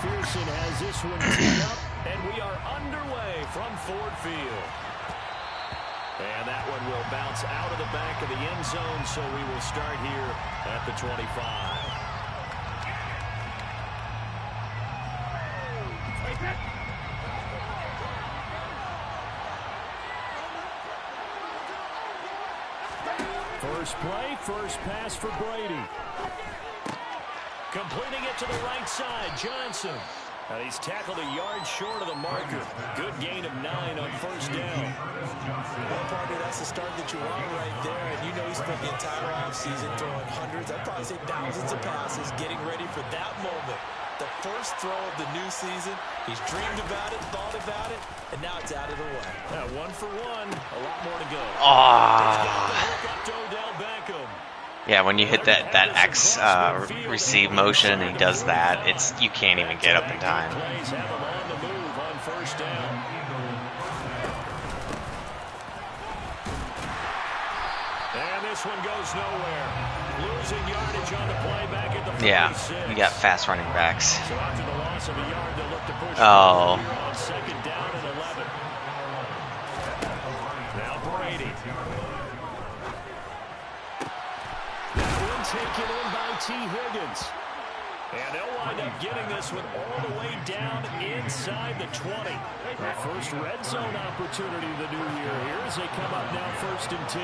McPherson has this one teed up, and we are underway from Ford Field. And that one will bounce out of the back of the end zone, so we will start here at the 25. First play, first pass for Brady. Completing it to the right side, Johnson. And he's tackled a yard short of the marker. Good gain of 9 on first down. Well, probably that's the start that you want right there. And you know he spent the entire offseason throwing hundreds, I'd probably say thousands of passes, getting ready for that moment. The first throw of the new season. He's dreamed about it, thought about it, and now it's out of the way. 1 for 1. A lot more to go. Yeah, when you hit that X receive motion and he does that, you can't even get up in time. And this one goes nowhere. Losing yardage on the play back at the 46. Yeah, you got fast running backs. So after the loss of a yard, they'll look to push on second down and 11. Now Brady. Taken in by T. Higgins. And they'll wind up getting this one all the way down inside the 20. Their first red zone opportunity of the new year here as they come up now 1st and 10.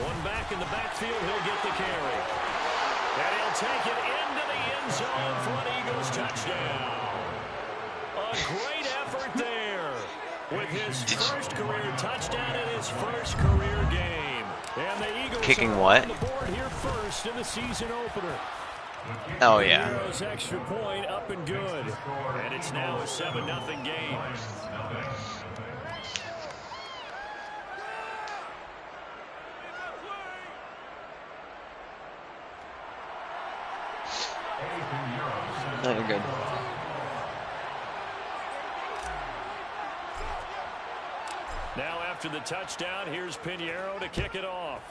One back in the backfield, he'll get the carry. And he'll take it into the end zone for an Eagles touchdown. A great effort there with his first career touchdown in his first career game. And the Eagles kicking what? on the board here first in the season opener. Oh yeah. Heroes extra point up and good. And it's now a 7-0 game. No, you're good. Now after the touchdown, here's Pinheiro to kick it off.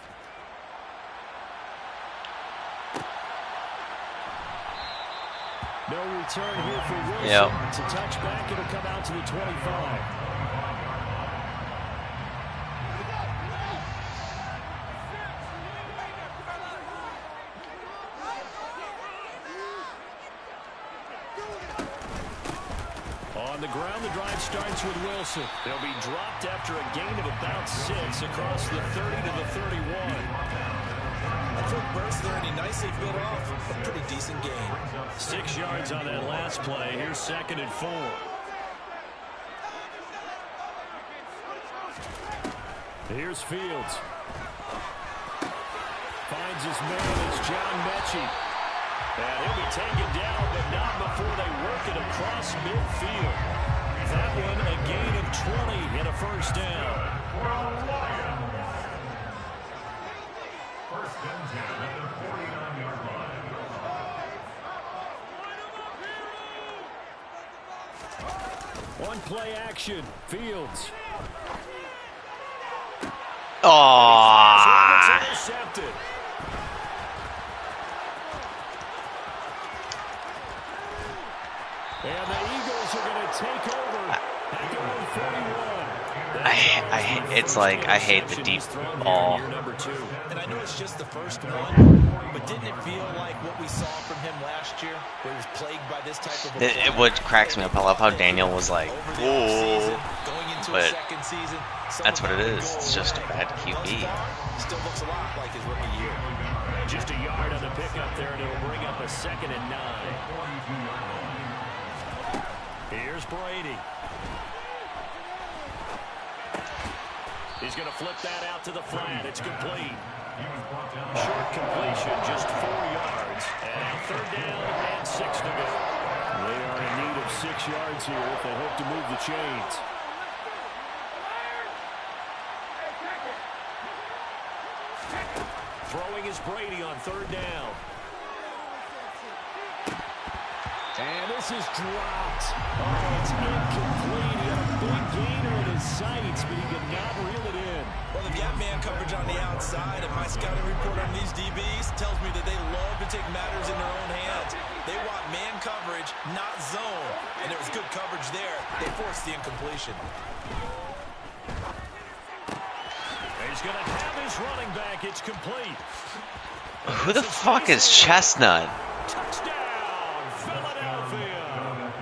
No return here for Wilson. Yep. It's a touchback. It'll come out to the 25. On the ground, the drive starts with Wilson. They'll be dropped after a gain of about 6 across the 30 to the 31. A quick burst there, and he nicely bit off a pretty decent gain. 6 yards on that last play. Here's 2nd and 4. Here's Fields. Finds his man. It's John Mechie. And he'll be taken down, but not before they work it across midfield. That one a gain of 20 and a first down. One play action. Fields. Intercepted. And the Eagles are going to take over at their own 41. It's like I hate the deep ball. And I know it's just the first one, but didn't it feel like what we saw from him last year, where he was plagued by this type of What cracks me up, I love how Daniel was like, whoa, but that's what it is. It's just a bad QB. Still looks a lot like his rookie year. Just a yard on the pickup there, and it'll bring up a 2nd and 9. Here's Brady. He's going to flip that out to the flat. It's complete. Short completion, just 4 yards. And 3rd down and 6 to go. They are in need of 6 yards here if they hope to move the chains. Throwing is Brady on 3rd down. And this is dropped. Oh, it's incomplete. big gainer in his sights, but he could not reel it in. Well, they've got man coverage on the outside, and my scouting report on these DBs tells me that they love to take matters in their own hands. They want man coverage, not zone. And there was good coverage there. They forced the incompletion. He's going to have his running back. It's complete. Who the fuck is Chestnut? Touchdown, Philadelphia.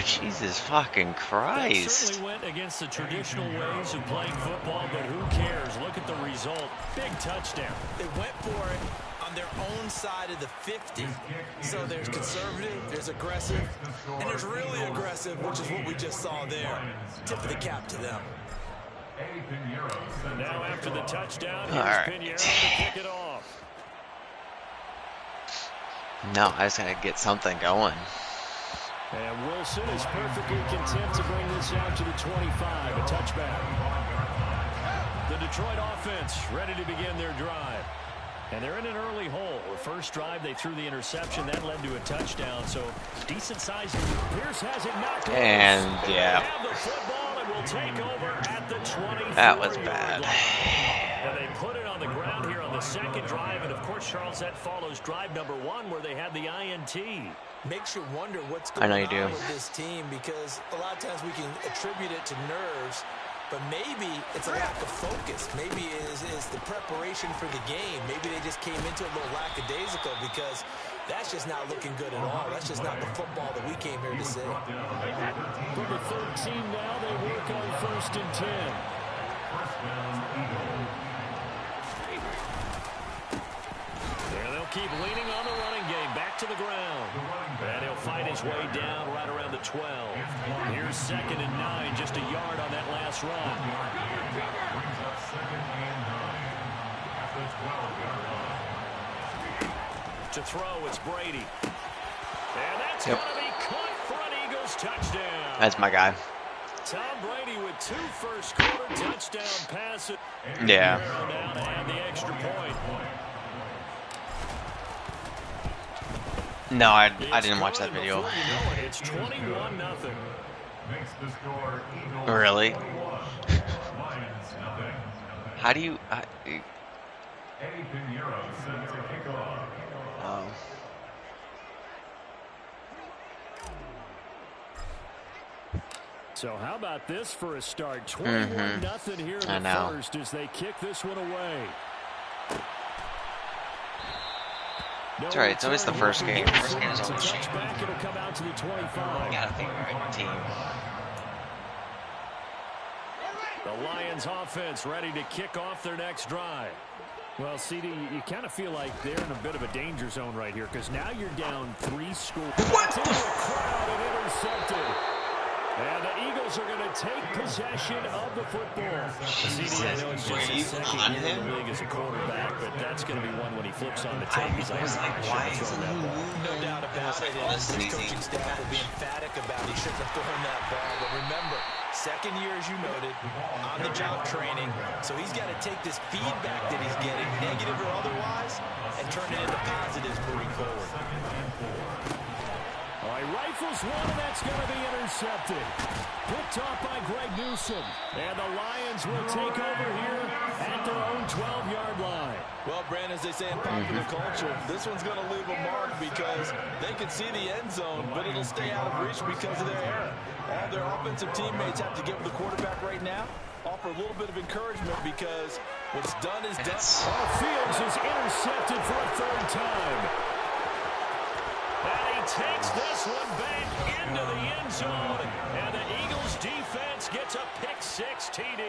Jesus fucking That Christ. certainly went against the traditional ways of playing football, but who cares? Look at the result. Big touchdown. They went for it on their own side of the 50. So there's conservative, there's aggressive, and there's really aggressive, which is what we just saw there. Tip of the cap to them. Now after the touchdown, All right. here's Pinheiro to kick it off. No, I just gotta get something going. And Wilson is perfectly content to bring this out to the 25, a touchback. The Detroit offense ready to begin their drive. And they're in an early hole. The first drive, they threw the interception. That led to a touchdown, so decent size. Pierce has it knocked loose. And, yeah. They have the football and will take over at the 24. That was bad. And they put it on the ground here on the second drive. And, of course, Charles, that follows drive number 1 where they had the INT. Makes you wonder what's going on with this team, because a lot of times we can attribute it to nerves, but maybe it's a lack of focus. Maybe it is the preparation for the game. Maybe they just came into it a little lackadaisical, because that's just not looking good at all. That's just not the football that we came here to see. Number 13 now, they work on 1st and 10. And they'll keep leaning on the running game. Back to the ground. And he'll fight his way down right around the 12. Here's 2nd and 9, just a yard on that last run. To throw, it's Brady. And that's going to be caught for an Eagles touchdown. That's my guy. Tom Brady with 2 first-quarter touchdown passes. Yeah. Now to add the extra point. No, I didn't watch that video. It's 21-0. Really? How do you... oh. So how about this for a start? 21-0 here in the first as they kick this one away. That's right, it's always the first game. First game is always the touchback. It'll come out to the 25. You gotta think right team. The Lions offense ready to kick off their next drive. Well, CD, you kind of feel like they're in a bit of a danger zone right here, because now you're down 3 scores. What? To the crowd and intercepted. And the Eagles are going to take possession of the football. CD, I know it's just his second year in the league as a quarterback, but that's going to be one when he flips on the tape. He's like, why isn't he moving? No doubt about it. His coaching staff will be emphatic about he shouldn't have thrown that ball. But remember, second year, as you noted, on-the-job training. So he's got to take this feedback that he's getting, negative or otherwise, and turn it into positives moving forward. All right, rifles one, and that's going to be intercepted. Picked off by Greg Newsome. And the Lions will take over here at their own 12-yard line. Well, Brandon, as they say in popular culture, this one's going to leave a mark because they can see the end zone, but it'll stay out of reach because of their error. All their offensive teammates have to give the quarterback right now, offer a little bit of encouragement, because what's done is done. Fields is intercepted for a 3rd time. And he takes this one back into the end zone. And the Eagles defense gets a pick-6 TD.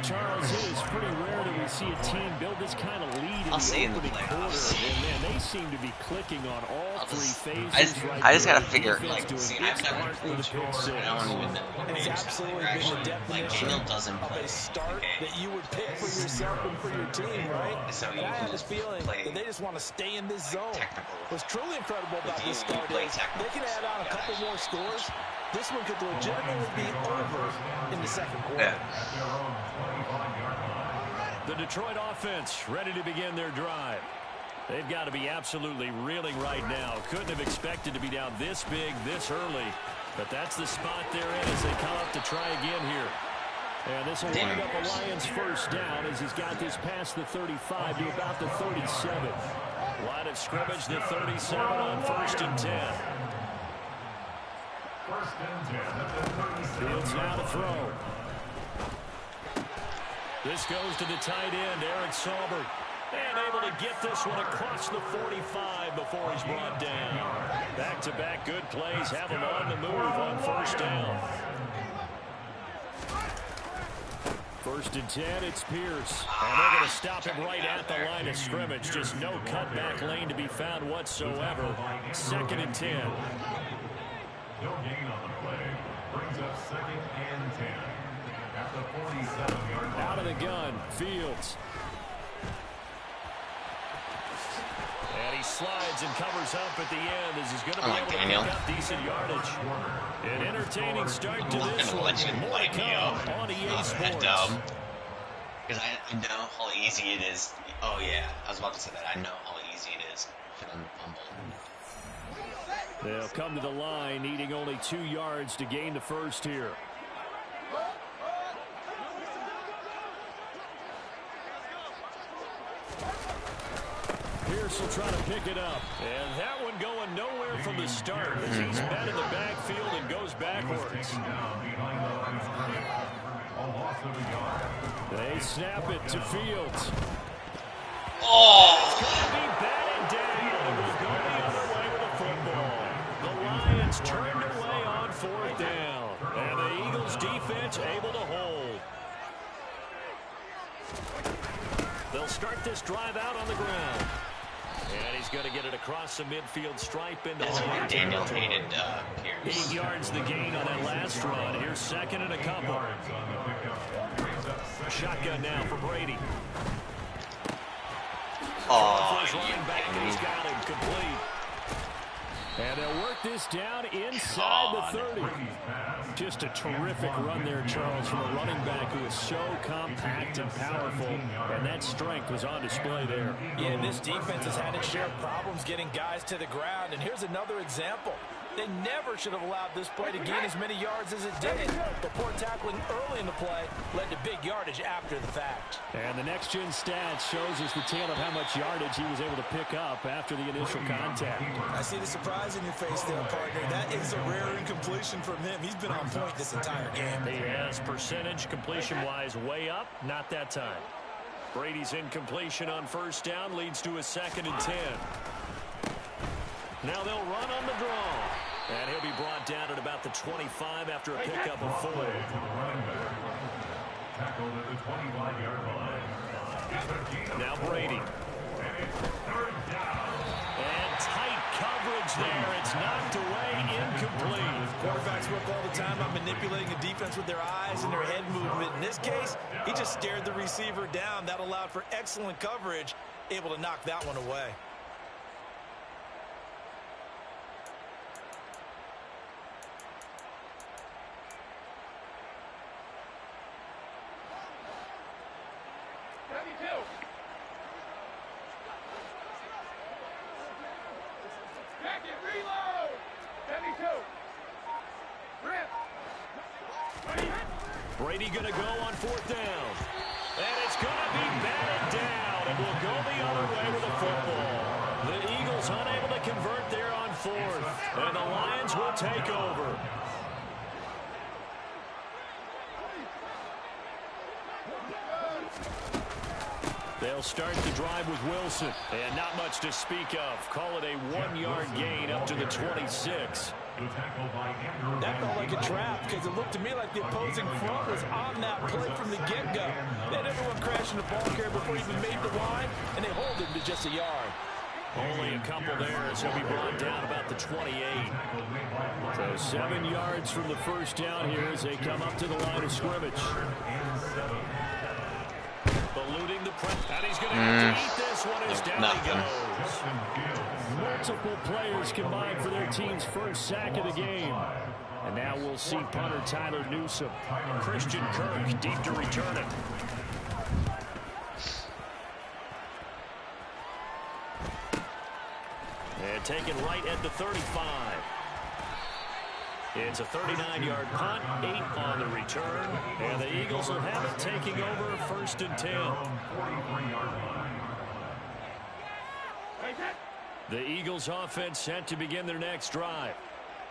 Charles, it is pretty rare that we see a team build this kind of lead in the opening quarter. And, man, they seem to be clicking on all 3 phases. I just got to figure, like, I've never played sports, I don't even know. And it's absolutely been the definition of a start that you would pick for yourself and for your team, right? So and I have this feeling that they just want to stay in this zone. What's truly incredible about this start is they can add on a couple more scores. This one could legitimately be over in the second quarter. The Detroit offense ready to begin their drive. They've got to be absolutely reeling right now. Couldn't have expected to be down this big, this early. But that's the spot they're in as they come up to try again here. And this will wind up a Lions first down as he's got this past the 35 to about the 37. Line of scrimmage, the 37 on 1st and 10. Fields now to throw. This goes to the tight end, Eric Saubert. And able to get this one across the 45 before he's brought down. Back-to-back good plays have him on the move on 1st down. 1st and 10, it's Pierce. And they're going to stop him right at the line of scrimmage. Just no cutback lane to be found whatsoever. 2nd and 10. No gain on the play. Brings up 2nd and 10. At the 47-yard line. Out of the gun, Fields. And he slides and covers up at the end as he's going to be able to pick up decent yardage. An entertaining start to this one. More to come on EA Sports. Because I know how easy it is. Oh yeah, I was about to say that. I know how easy it is for them to fumble. They'll come to the line, needing only 2 yards to gain the first here. Pierce will try to pick it up. And that one going nowhere from the start as he's met in the backfield and goes backwards. They snap it to Fields. Oh! It's going to be batted down. And will go the other way with the football. The Lions turned away on 4th down. And the Eagles defense able to hold. They'll start this drive out on the ground. And he's going to get it across the midfield stripe into Hall. Daniel hated Pierce. 8 yards the gain on that last run. Here's 2nd and a couple. Shotgun now for Brady. Oh, running back. He's got him complete. And they'll work this down inside the 30. Just a terrific run there, Charles, from a running back who is so compact and powerful. And that strength was on display there. Yeah, this defense has had its share of problems getting guys to the ground. And here's another example. They never should have allowed this play to gain as many yards as it did. But poor tackling early in the play led to big yardage after the fact. And the next-gen stats shows us the tale of how much yardage he was able to pick up after the initial contact. I see the surprise in your face there, partner. That is a rare incompletion from him. He's been on point this entire game. He has percentage completion-wise way up. Not that time. Brady's incompletion on 1st down leads to a 2nd and 10. Now they'll run on the draw. And he'll be brought down at about the 25 after a pickup of 4. Now Brady. And tight coverage there. It's knocked away, incomplete. Quarterbacks work all the time on manipulating the defense with their eyes and their head movement. In this case, he just stared the receiver down. That allowed for excellent coverage, able to knock that one away. Brady going to go on 4th down. And it's going to be batted down. And will go the other way with the football. The Eagles unable to convert there on 4th. And the Lions will take over. They'll start the drive with Wilson. And not much to speak of. Call it a 1-yard gain up to the 26. That felt like a trap because it looked to me like the opposing front was on that play from the get-go. They had everyone crashing the ball carrier before he even made the line, and they hold him to just a yard. Only a couple there as he'll be brought down about the 28. So 7 yards from the 1st down here as they come up to the line of scrimmage. Eluding the press. And he's going to have to eat this one as down he goes. Multiple players combined for their team's first sack of the game. And now we'll see punter Tyler Newsome. Christian Kirk deep to return it. And taken right at the 35. It's a 39-yard punt, 8 on the return, and the Eagles will have it taking over 1st and 10. The Eagles offense set to begin their next drive.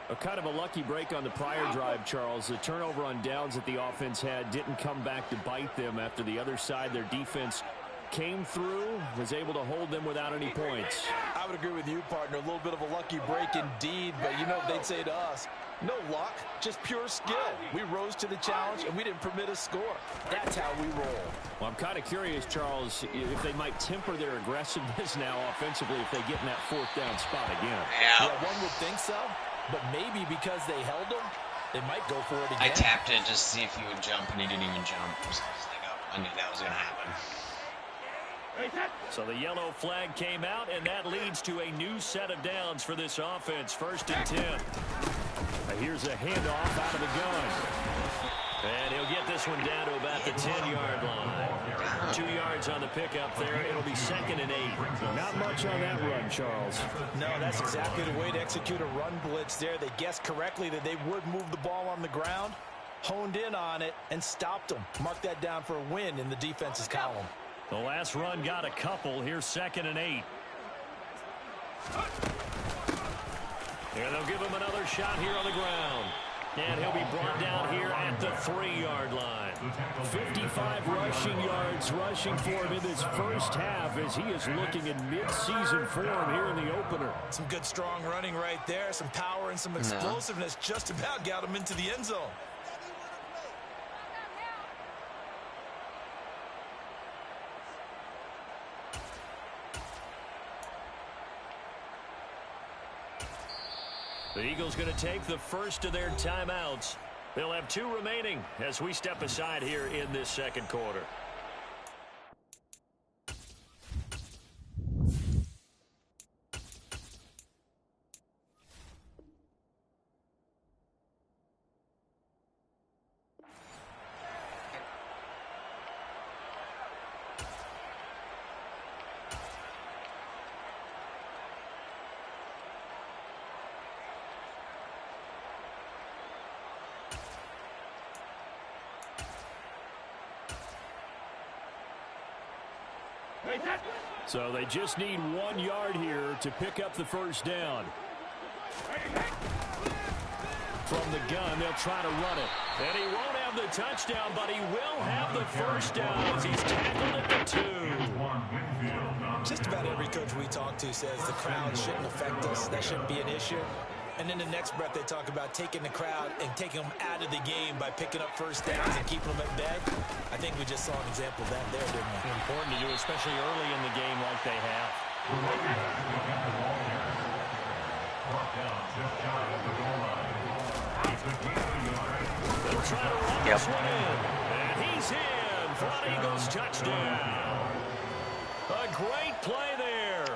A kind of a lucky break on the prior drive, Charles. The turnover on downs that the offense had didn't come back to bite them after the other side. Their defense came through, was able to hold them without any points. I would agree with you, partner. A little bit of a lucky break indeed, but you know what they'd say to us? No luck, just pure skill. We rose to the challenge, and we didn't permit a score. That's how we roll. Well, I'm kind of curious, Charles, if they might temper their aggressiveness now offensively if they get in that 4th down spot again. Yeah, one would think so, but maybe because they held them, they might go for it again. I tapped it just to see if he would jump, and he didn't even jump. So I knew that was going to happen. So the yellow flag came out, and that leads to a new set of downs for this offense. 1st and 10. Here's a handoff out of the gun. And he'll get this one down to about the 10-yard line. 2 yards on the pickup there. It'll be 2nd and 8. Not much on that run, Charles. No, that's exactly the way to execute a run blitz there. They guessed correctly that they would move the ball on the ground, honed in on it, and stopped them. Mark that down for a win in the defense's column. The last run got a couple. Here's 2nd and 8. And they'll give him another shot here on the ground. And he'll be brought down here at the 3-yard line. 55 rushing yards rushing for him in this first half as he is looking in mid-season form here in the opener. Some good strong running right there. Some power and some explosiveness just about got him into the end zone. The Eagles going to take the first of their timeouts. They'll have 2 remaining as we step aside here in this 2nd quarter. So they just need 1 yard here to pick up the first down. From the gun, they'll try to run it. And he won't have the touchdown, but he will have the first down as he's tackled at the 2. Just about every coach we talk to says the crowd shouldn't affect us. That shouldn't be an issue. And in the next breath, they talk about taking the crowd and taking them out of the game by picking up first downs and keeping them at bay. I think we just saw an example of that there, didn't we? Important to do, especially early in the game like they have. They'll try to run this one in. And he's in for an Eagles touchdown. A great play there.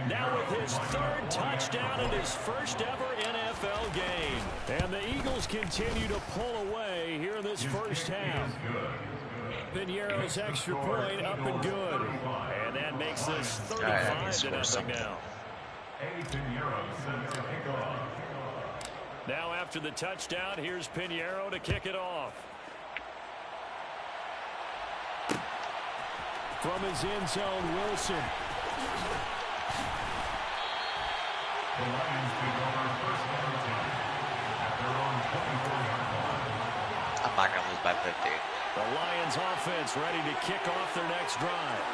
Now with his 3rd touchdown in his first ever NFL game. And the Eagles continue to pull away here in this first half. Piñeiro's extra point up and good. And that makes this 35-0 now. Now after the touchdown, here's Piñeiro to kick it off. From his end zone, Wilson. The Lions take over 1st and 10 at their own 24-yard line. I'm not going to lose by 50. The Lions offense ready to kick off their next drive.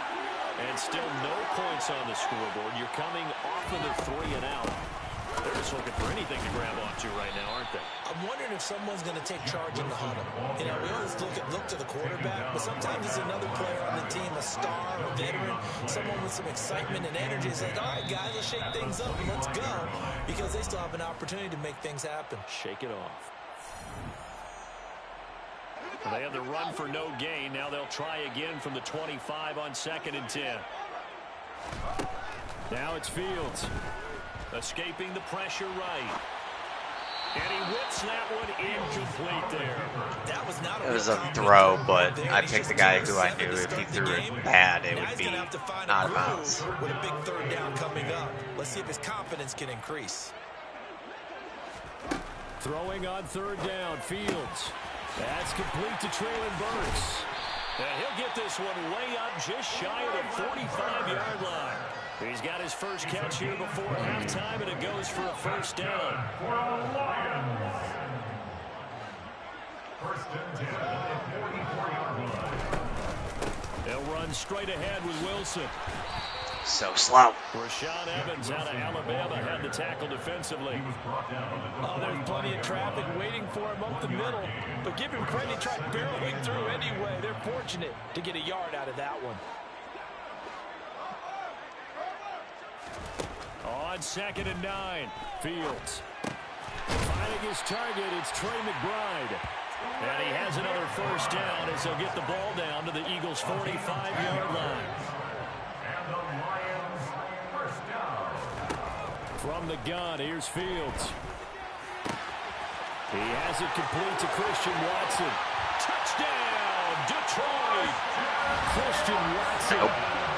And still no points on the scoreboard. You're coming off of the 3 and out. They're just looking for anything to grab onto right now, aren't they? I'm wondering if someone's going to take charge in the huddle. You know, we always look to the quarterback, but sometimes it's another player on the team, a star, a veteran, someone with some excitement and energy. It's like, all right, guys, let's shake things up and let's go, because they still have an opportunity to make things happen. Shake it off. They have the run for no gain. Now they'll try again from the 25 on 2nd and 10. Now it's Fields. Escaping the pressure right. And he whips that one incomplete there. That was not it was a throw, but I picked the guy who I knew if he threw it bad, it would be out of bounds. With a big 3rd down coming up. Let's see if his confidence can increase. Throwing on third down, Fields. That's complete to Traylon Burks. And he'll get this one way up just shy of the 45-yard line. He's got his first catch here before halftime, and it goes for a first down. First and 10 at the 44-yard line. They'll run straight ahead with Wilson. So slow. Rashaan Evans out of Alabama had the tackle defensively. Oh, there's plenty of traffic waiting for him up the middle. But give him credit, he tried barreling through anyway. They're fortunate to get a yard out of that one. On 2nd and 9, Fields. Finding his target, it's Trey McBride. And he has another first down as he'll get the ball down to the Eagles' 45-yard line. And the Lions first down. From the gun, here's Fields. He has it complete to Christian Watson. Touchdown, Detroit! Christian Watson.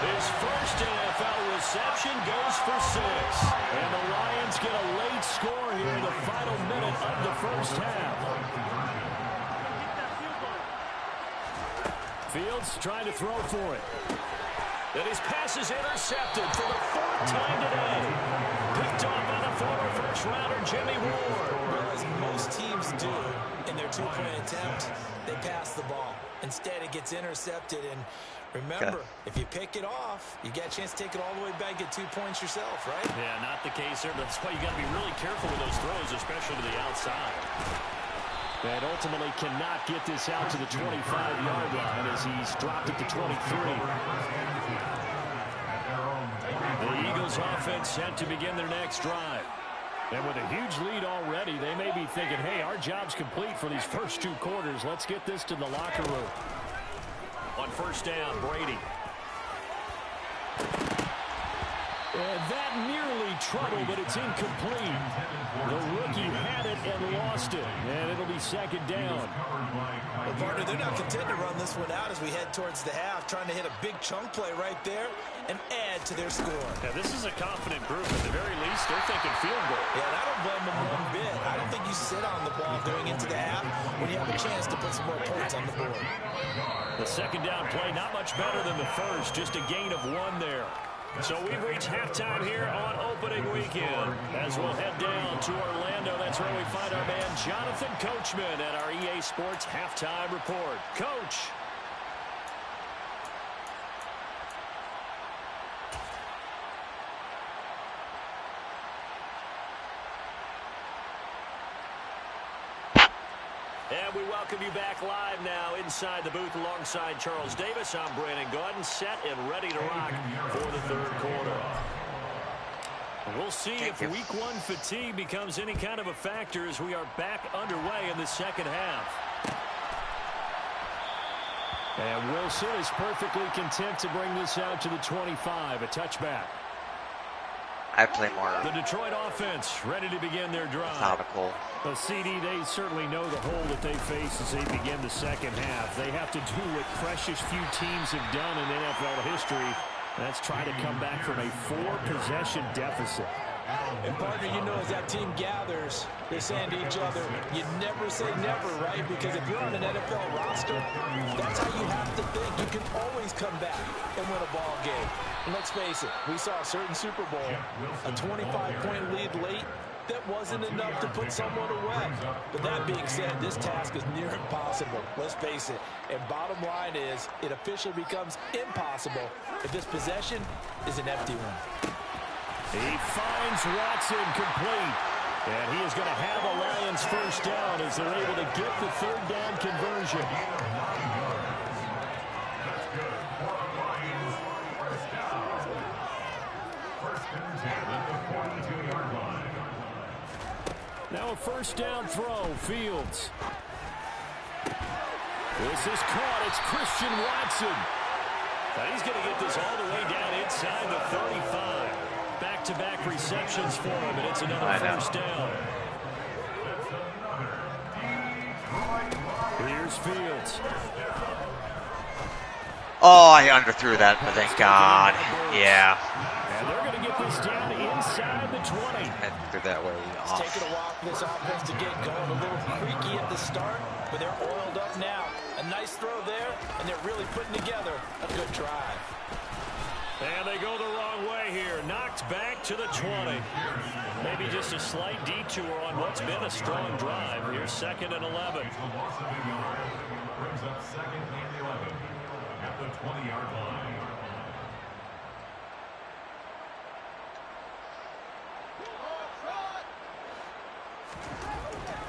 His first NFL reception goes for 6. And the Lions get a late score here in the final minute of the first half. Fields trying to throw for it. And his pass is intercepted for the 4th time today. Picked off by the former first-rounder Jimmy Ward. Well, as most teams do in their two-point attempt, they pass the ball. Instead, it gets intercepted. And remember, if you pick it off, you get a chance to take it all the way back, get 2 points yourself, right? Yeah, not the case there. That's why you got to be really careful with those throws, especially to the outside. And ultimately cannot get this out to the 25-yard line as he's dropped it to 23. The Eagles offense set to begin their next drive. And with a huge lead already, they may be thinking, hey, our job's complete for these first 2 quarters. Let's get this to the locker room. On first down, Brady. And that nearly trouble, but it's incomplete. The rookie had it and lost it. And it'll be 2nd down. Well, partner, they're not content to run this one out as we head towards the half, trying to hit a big chunk play right there and add to their score. Yeah, this is a confident group. At the very least, they're thinking field goal. Yeah, and I don't blame them one bit. I don't think you sit on the ball going into the half when you have a chance to put some more points on the board. The 2nd down play, not much better than the first. Just a gain of 1 there. So we've reached halftime here on opening weekend. As we'll head down to Orlando, that's where we find our man Jonathan Coachman at our EA Sports Halftime Report. Coach. And we welcome you back live now inside the booth alongside Charles Davis. I'm Brandon Gaudin, set and ready to rock for the 3rd quarter. We'll see if Week 1 fatigue becomes any kind of a factor as we are back underway in the 2nd half. And Wilson is perfectly content to bring this out to the 25, a touchback. I play more The Detroit offense ready to begin their drive. methodical. But CD, they certainly know the hole that they face as they begin the 2nd half. They have to do what precious few teams have done in NFL history. That's try to come back from a 4-possession deficit. And partner, you know, as that team gathers, they're saying to each other, you never say never, right? Because if you're on an NFL roster, that's how you have to think. You can always come back and win a ball game. And let's face it, we saw a certain Super Bowl, a 25-point lead late. That wasn't enough to put someone away. But that being said, this task is near impossible. Let's face it. And bottom line is, it officially becomes impossible if this possession is an empty one. He finds Watson complete. And he is going to have a Lions first down as they're able to get the 3rd down conversion. Now a first down throw, Fields. This is caught. It's Christian Watson. Now he's going to get this all the way down inside the 35. Back-to-back receptions for him, and it's another first down. Here's Fields. Oh, I underthrew that, but thank God. Yeah. And they're going to get take this down inside the 20. Heading through that way It's off. taken a while for this offense to get going. A little creaky at the start, but they're oiled up now. A nice throw there, and they're really putting together a good drive. And they go the wrong way here. Knocked back to the 20. Maybe just a slight detour on what's been a strong drive. Here's 2nd and 11. The loss of a yard brings up 2nd and 11 at the 20-yard line.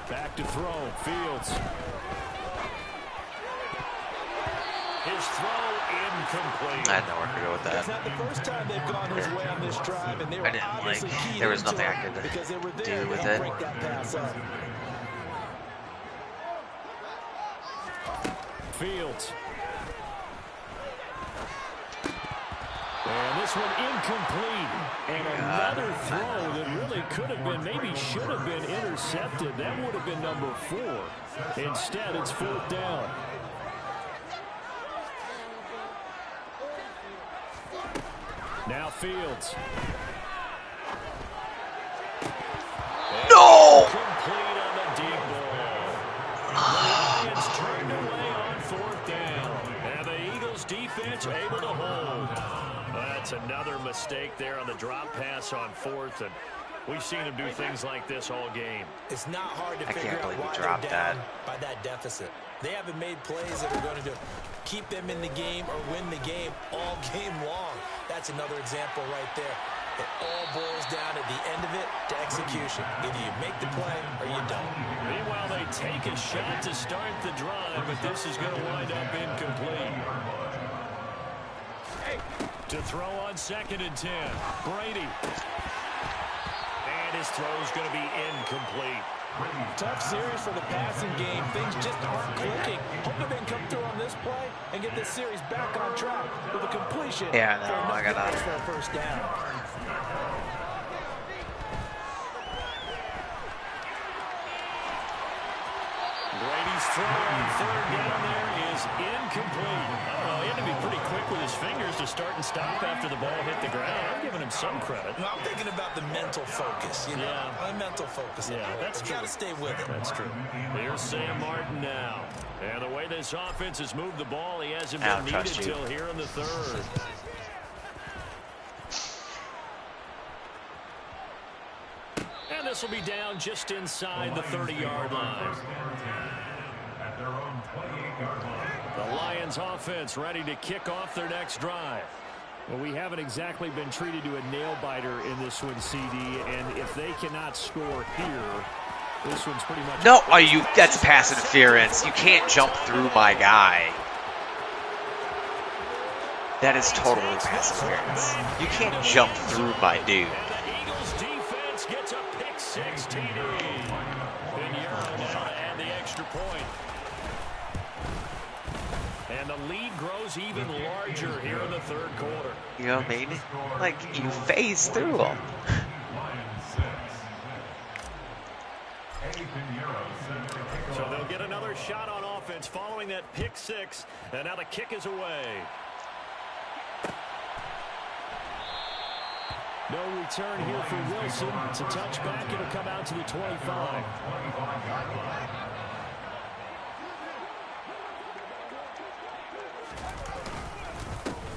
Back to throw. Fields. His throw incomplete. I had nowhere to go with It's that. not the first time they've gone his way on this drive, and they were I didn't obviously like. keyed There was into nothing it I could because they were there do to with help it. break that pass up. Fields. And this one incomplete. And another throw that really could have been, maybe should have been intercepted. That would have been number 4. Instead, it's 4th down. Now Fields. No! Complete on the deep ball. The Lions turned away on 4th down. And the Eagles defense able to hold. That's another mistake there on the drop pass on 4th. And we've seen him do things like this all game. It's not hard to I can't figure out believe he why dropped they're down that. by that deficit. They haven't made plays that are going to keep them in the game or win the game all game long. That's another example right there. It all boils down at the end of it to execution. Either you make the play or you don't. Meanwhile, they take a shot to start the drive, but this is going to wind up incomplete. To throw on 2nd and 10. Brady. And his throw is going to be incomplete. Tough series for the passing game. Things just aren't clicking. Hoping they can come through on this play and get this series back on track with a completion. Yeah, for no, enough I got yards that. for a first down. Brady's throw on 3rd down there is incomplete. I don't know, he had to be pretty quick with his fingers to start and stop after the ball hit the ground. I'm giving him some credit. No, I'm thinking about the mental focus. You know, Yeah. mental focus. Yeah, that's You true. got to stay with it. That's true. Here's Sam Martin now. And the way this offense has moved the ball, he hasn't I been don't needed trust you. till here in the 3rd. And this will be down just inside the 30-yard line. At their own 28-yard line. The Lions offense ready to kick off their next drive. Well, we haven't exactly been treated to a nail-biter in this one, CD, and if they cannot score here, this one's pretty much... No, that's pass interference. You can't jump through my guy. That is totally pass interference. You can't jump through my dude. And the Eagles defense gets a pick-6 TD. Pinheiro now to add the extra point. And the lead grows even larger here in the 3rd quarter. You know what I mean? Like, you phase through them. So they'll get another shot on offense following that pick-6. And now the kick is away. No return here for Wilson. It's a touchback. It'll come out to the 25.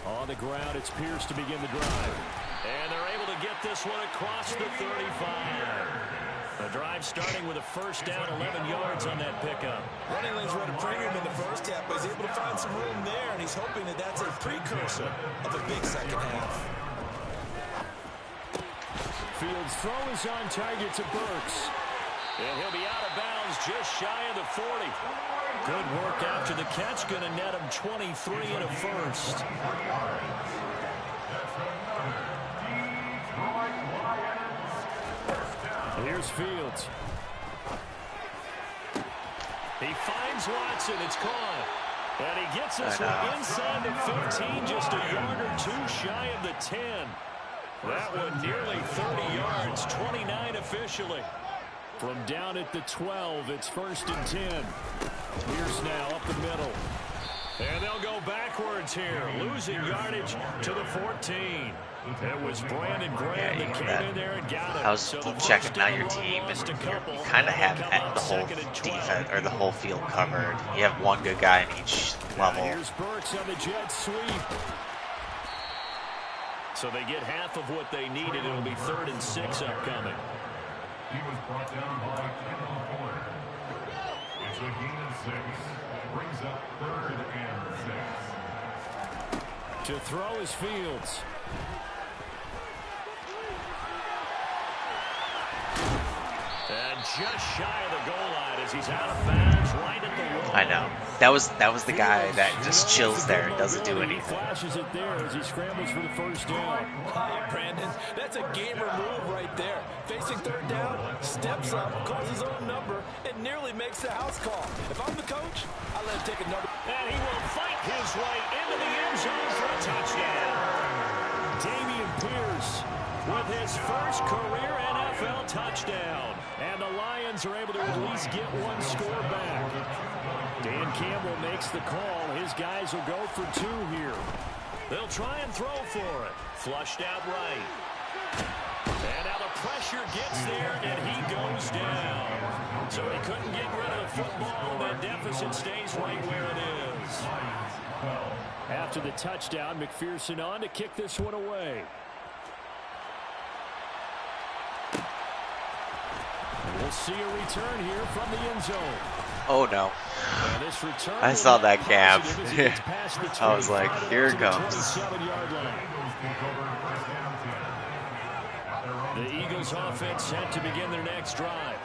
On the ground, it's Pierce to begin the drive. And they're able to get this one across the 35. The drive starting with a first down, 11 yards on that pickup. Running lanes were at a premium in the first half, but he's able to find some room there, and he's hoping that that's a precursor of a big second half. Fields' throw is on target to Burks. And he'll be out of bounds just shy of the 40. Good work after the catch. Going to net him 23 and a first. Here's Fields. He finds Watson. It's caught. And he gets this one inside the 15, just a yard or two shy of the 10. That one nearly 30 yards, 29 officially. From down at the 12, it's 1st and 10. Pierce now up the middle. And they'll go backwards here, losing yardage to the 14. It was Brandon Graham that came in there and got it. I was checking out your team, and you kind of have the whole defense or the whole field covered. You have one good guy in each level. Here's Burks on the jet sweep. So they get half of what they needed. It'll be 3rd and 6 upcoming. He was brought down by Kendall Fuller. It's a gain of 6. Brings up 3rd and 6. To throw is Fields. And just shy of the goal line as he's out of bounds right at the wall. I know. That was the guy that just chills there and doesn't do anything. Flashes it there as he scrambles for the first down. Brandon, that's a gamer move right there. Facing 3rd down, steps up, calls his own number, and nearly makes the house call. If I'm the coach, I let him take another. And he will fight his way into the end zone for a touchdown. Dameon Pierce with his first career NFL touchdown. And the Lions are able to at least get one score back. Dan Campbell makes the call. His guys will go for 2 here. They'll try and throw for it. Flushed out right. And now the pressure gets there, and he goes down. So he couldn't get rid of the football. The deficit stays right where it is. After the touchdown, McPherson on to kick this one away. We'll see a return here from the end zone. Oh no. I saw that gap. I was like, here it comes. The Eagles offense set to begin their next drive.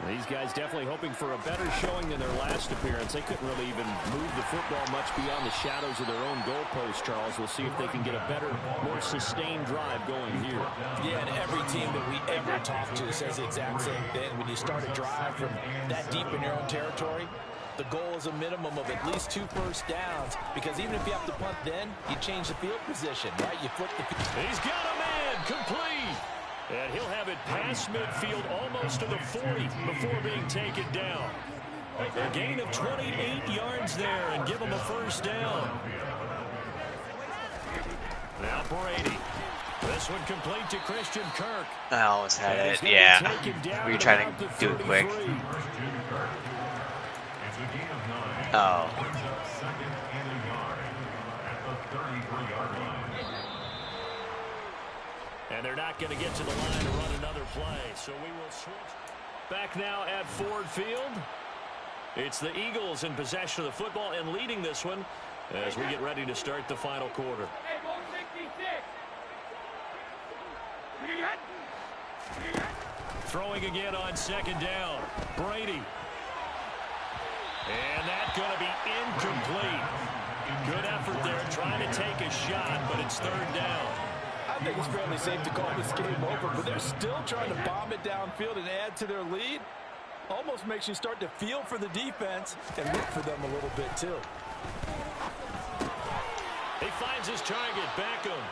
These guys definitely hoping for a better showing than their last appearance. They couldn't really even move the football much beyond the shadows of their own goalpost, Charles. We'll see if they can get a better, more sustained drive going here. Yeah, and every team that we ever talk to says the exact same thing. When you start a drive from that deep in your own territory, the goal is a minimum of at least 2 first downs, because even if you have to punt then, you change the field position, right? You flip the field. He's got a man, complete. And he'll have it past midfield almost to the 40 before being taken down. A gain of 28 yards there and give him a first down. Now Brady. This one complete to Christian Kirk. I almost had it, yeah. Were you trying to do it quick? Oh. And they're not going to get to the line to run another play, so we will switch. Back now at Ford Field. It's the Eagles in possession of the football and leading this one as we get ready to start the final quarter. Throwing again on 2nd down. Brady. And that's going to be incomplete. Good effort there trying to take a shot, but it's 3rd down. I think it's fairly safe to call this game over, but they're still trying to bomb it downfield and add to their lead. Almost makes you start to feel for the defense and root for them a little bit too. He finds his target, Beckham.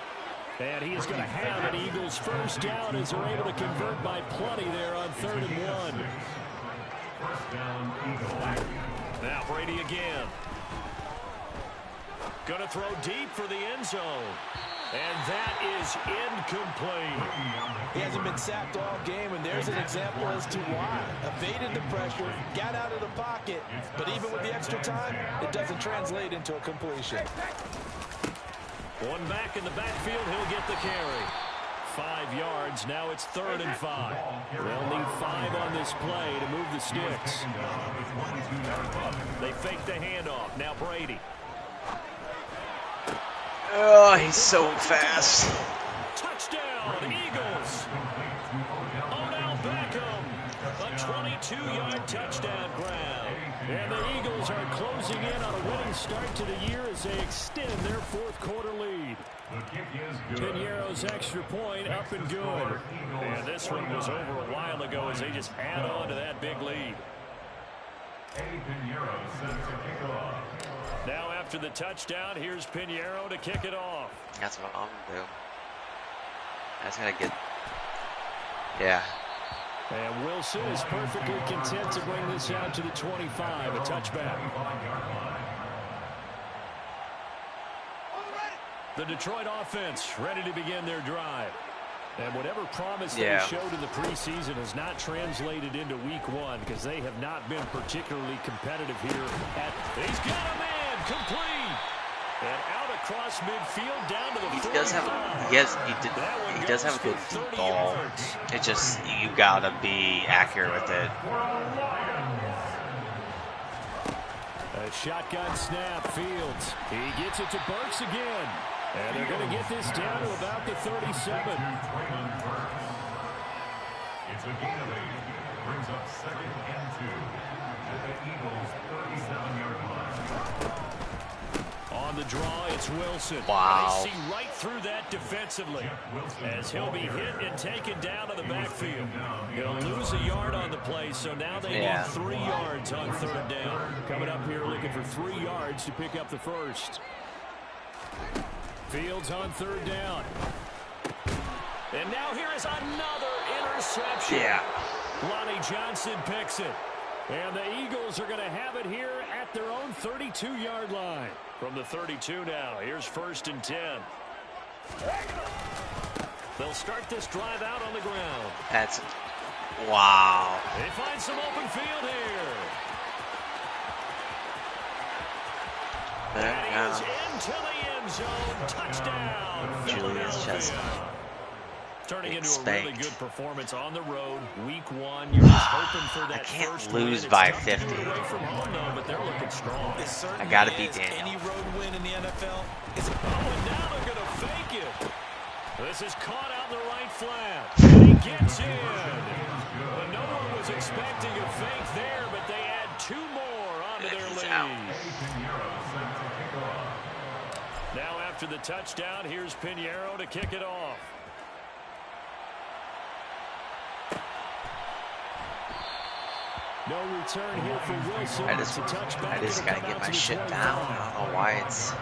And he is going to have an Eagles first down as they're able to convert by plenty there on 3rd and 1. First down, Eagles. Now Brady again. Going to throw deep for the end zone. And that is incomplete. He hasn't been sacked all game, and there's an example as to why. Evaded the pressure, got out of the pocket, but even with the extra time, it doesn't translate into a completion. One back in the backfield, he'll get the carry. 5 yards, now it's 3rd and 5. They'll need 5 on this play to move the sticks. They fake the handoff, now Brady. Oh, he's so fast. Touchdown, Eagles. Odell Beckham, a 22-yard touchdown grab. And the Eagles are closing in on a winning start to the year as they extend their 4th quarter lead. Piñeiro's extra point up and good. And this one was over a while ago as they just add on to that big lead. Piñeiro set to kick off. Now after the touchdown, here's Piñeiro to kick it off. That's what I'm going to do. That's going to get... Yeah. And Wilson is perfectly content to bring this out to the 25, a touchback. The Detroit offense ready to begin their drive. And whatever promise they showed in the preseason has not translated into week one because they have not been particularly competitive here. He's got a man complete. And out across midfield down to the he does have a good deep ball. It just, you gotta be accurate with it. A shotgun snap, Fields. He gets it to Burks again. And they're going to get this down to about the 37. It's a gain of 8. Brings up 2nd and 2 at the Eagles' 37-yard line. On the draw, it's Wilson. Wow. They see right through that defensively as he'll be hit and taken down to the backfield. He'll lose a yard on the play, so now they need 3 yards on 3rd down. Coming up here looking for 3 yards to pick up the first. Fields on 3rd down. And now here is another interception. Lonnie Johnson picks it. And the Eagles are going to have it here at their own 32-yard line. From the 32 now, here's 1st and 10. They'll start this drive out on the ground. That's, wow. They find some open field here. And he is into the end zone. Touchdown. Julius Chestnut. Turning into a really good performance on the road. Week 1, you're just hoping for that. I can't first lose win. by It's 50. away from home, though, but they're looking strong. I gotta beat Daniel. Any road win in the NFL is and now they're going to fake it. This is caught out in the right flat. And he gets in. But no one was expecting a fake there, but they add 2 more onto their lead. Now after the touchdown, here's Pinheiro to kick it off. No return here for Wilson. I just gotta get my shit down. I don't know why it's...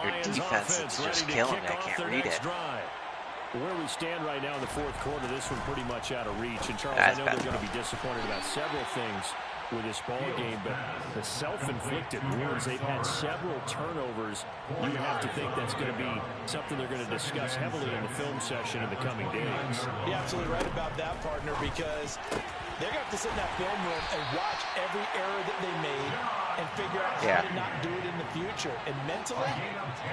Your defense is just killing me. I can't read it. Where we stand right now in the 4th quarter, this one pretty much out of reach. And Charles, That's I know bad. they're going to be disappointed about several things with this ball game, but the self-inflicted wounds, they've had several turnovers. You have to think that's going to be something they're going to discuss heavily in the film session in the coming days. You're absolutely right about that, partner, because they're going to have to sit in that film room and watch every error that they made and figure out how to not do it in the future. And mentally,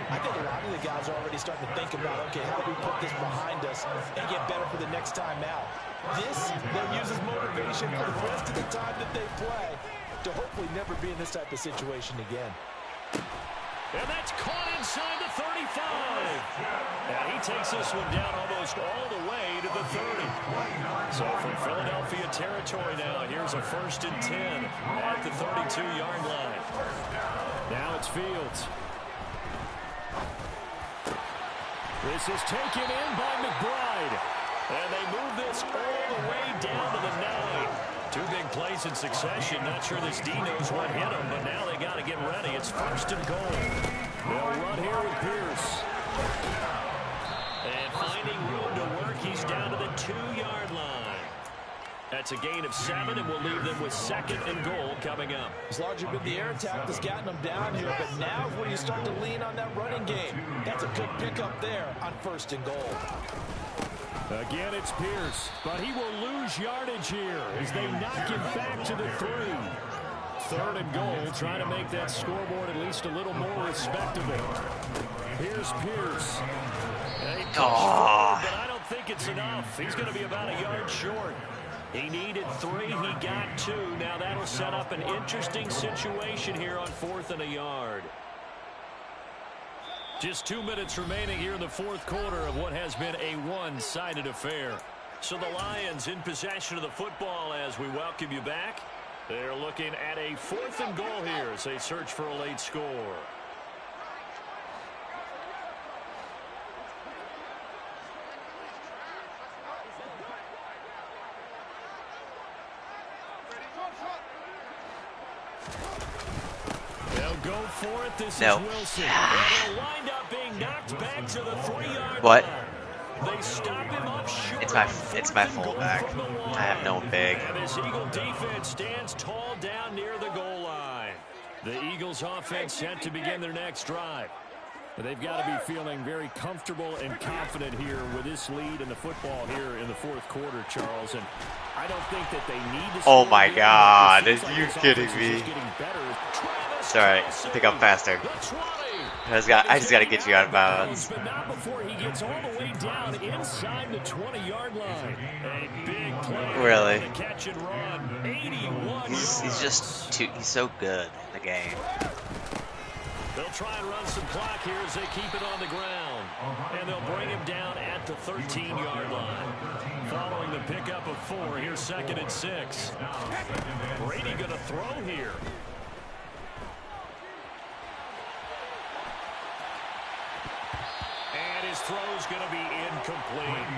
I think a lot of the guys are already starting to think about, okay, how do we put this behind us and get better for the next time out? This, they'll use as motivation for the rest of the time that they play to hopefully never be in this type of situation again. And that's caught inside the 35. And he takes this one down almost all the way to the 30. So from Philadelphia territory now, here's a 1st and 10 at the 32-yard line. Now it's Fields. This is taken in by McBride. And they move this all the way down to the 9. 2 big plays in succession. Not sure this D knows what hit him, but now they got to get ready. It's 1st and goal. They'll run here with Pierce. And finding room to work, he's down to the 2-yard line. That's a gain of 7, and we'll leave them with 2nd and goal coming up. It's largely been the air attack that's gotten them down here, but now is where you start to lean on that running game. That's a good pickup there on 1st and goal. Again, it's Pierce, but he will lose yardage here as they knock him back to the 3. 3rd and goal, trying to make that scoreboard at least a little more respectable. Here's Pierce. He pushed forward, but I don't think it's enough. He's going to be about a yard short. He needed 3, he got 2. Now that'll set up an interesting situation here on 4th and a yard. Just 2 minutes remaining here in the 4th quarter of what has been a one-sided affair. So the Lions in possession of the football as we welcome you back. They're looking at a 4th and goal here as they search for a late score. They'll go for it. This is Wilson. They'll wind up being knocked back to the 3-yard line. They stop him up short. It's my fullback. I have no big. And this Eagle defense stands tall down near the goal line. The Eagles offense set to begin their next drive. But they've got to be feeling very comfortable and confident here with this lead in the football here in the fourth quarter, Charles. And I don't think that they need to. Oh my God! Are you kidding me? Sorry, pick up faster. I just got to get you out of bounds. But not before he gets all the way down inside the 20-yard line. A big play. Really? Catch and run. 81 He's so good in the game. They'll try and run some clock here as they keep it on the ground. And they'll bring him down at the 13-yard line. Following the pickup of 4, here's 2nd and 6. Brady going to throw here. And his throw's going to be incomplete.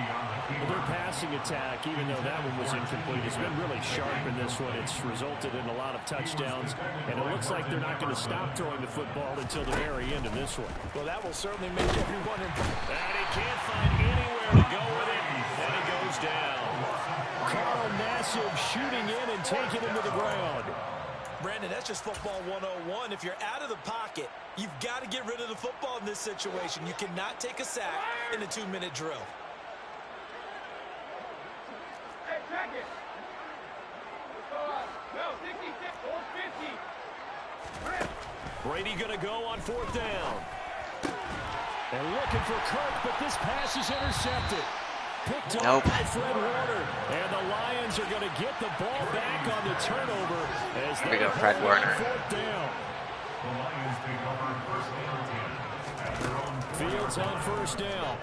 Their passing attack, even though that one was incomplete, has been really sharp in this one. It's resulted in a lot of touchdowns, and it looks like they're not going to stop throwing the football until the very end of this one. Well, that will certainly make everyone impressed. And he can't find anywhere to go with it, and he goes down. Carl Nassib shooting in and taking him to the ground. Brandon, that's just football 101. If you're out of the pocket, you've got to get rid of the football in this situation. You cannot take a sack in a 2-minute drill. Brady going to go on 4th down. And looking for Kirk, but this pass is intercepted. Picked up by Fred Warner. And the Lions are going to get the ball back on the turnover as they go Fred Warner. 4th down. The Lions take over 1st and 10 at their own. Fields on 1st down.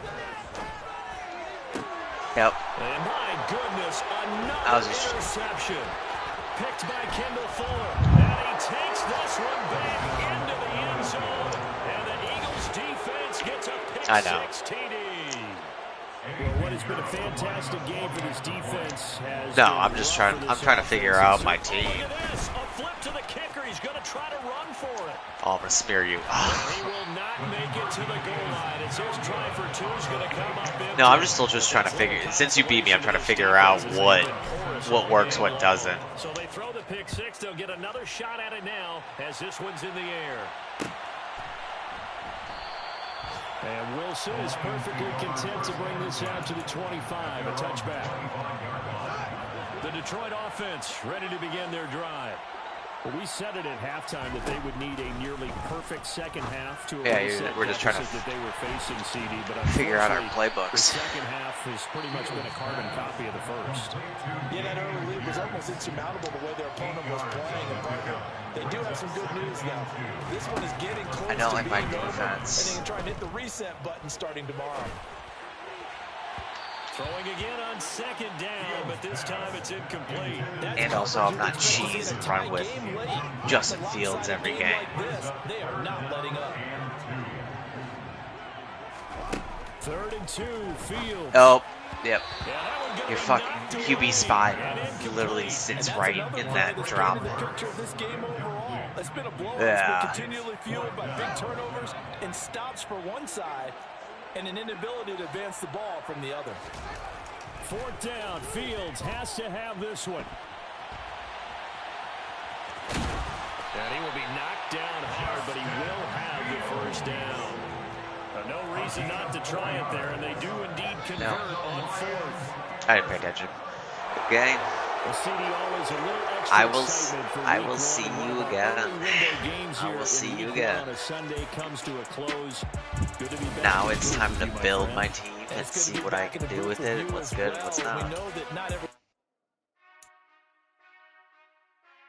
Yep. And my goodness, another interception. Picked by Kendall Fuller. And he takes this one back into the end zone. And the Eagles defense gets a pick-six TD. Well, what has been a fantastic game for this defense has I'm trying to figure out my team. Look at this. A flip to the kicker. He's going to try to run for it. Oh, I'm going to spear you. He will not make it to the goal line. It's his try for 2 is going to come up. No, I'm still just trying to figure. Since you beat me, I'm trying to figure out what works, what doesn't. So they throw the pick-6. They'll get another shot at it now as this one's in the air. And Wilson is perfectly content to bring this out to the 25, a touchback. The Detroit offense ready to begin their drive. Well, we said it at halftime that they would need a nearly perfect second half to we're just trying to that they were facing, CD, but figure out our playbooks. The second half has pretty much been a carbon copy of the first. Yeah, that early lead was almost insurmountable the way their opponent was playing. And partner, they do have some good news now. This one is getting close. I don't like my defense, defense. and they can try and hit the reset button starting tomorrow. Throwing again on 2nd down, but this time it's incomplete. And also, I'm not cheese and run with Justin Fields every game. They are not letting up. 3rd and 2, Fields. Oh, yep. Your fucking QB spy literally sits right in that drop. It's been a blowout. Yeah. It's been continually fueled by big turnovers and stops for one side and an inability to advance the ball from the other. 4th down, Fields has to have this one. And he will be knocked down hard, but he will have the 1st down. No reason not to try it there, and they do indeed convert on 4th. I didn't pay attention. Okay. I will see you again. I will see you again. Now it's time to build my team and see what I can do with it, what's good, what's not.